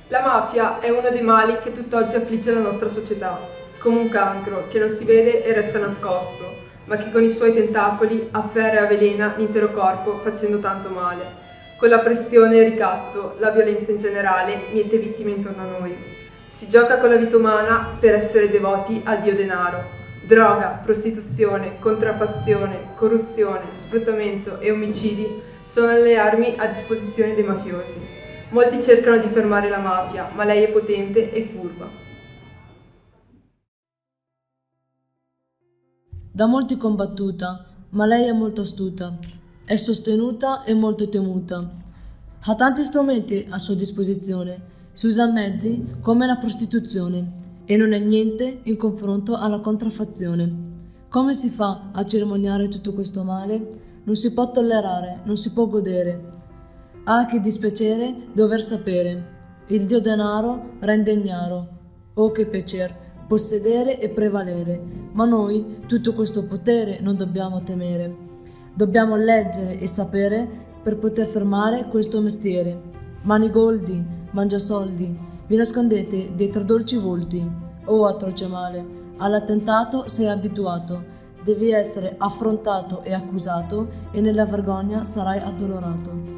La mafia è uno dei mali che tutt'oggi affligge la nostra società, come un cancro che non si vede e resta nascosto, ma che con i suoi tentacoli afferra e avvelena l'intero corpo facendo tanto male. Con la pressione e il ricatto, la violenza in generale miete vittime intorno a noi. Si gioca con la vita umana per essere devoti al dio denaro. Droga, prostituzione, contraffazione, corruzione, sfruttamento e omicidi sono le armi a disposizione dei mafiosi. Molti cercano di fermare la mafia, ma lei è potente e furba. Da molti combattuta, ma lei è molto astuta, è sostenuta e molto temuta. Ha tanti strumenti a sua disposizione, si usa mezzi come la prostituzione e non è niente in confronto alla contraffazione. Come si fa a cerimoniare tutto questo male? Non si può tollerare, non si può godere. Ah, che dispiacere dover sapere. Il dio denaro rende ignaro. Oh, che piacer, possedere e prevalere. Ma noi tutto questo potere non dobbiamo temere. Dobbiamo leggere e sapere per poter fermare questo mestiere. Manigoldi, mangiasoldi, vi nascondete dietro dolci volti. Oh, atroce male, all'attentato sei abituato. Devi essere affrontato e accusato e nella vergogna sarai addolorato.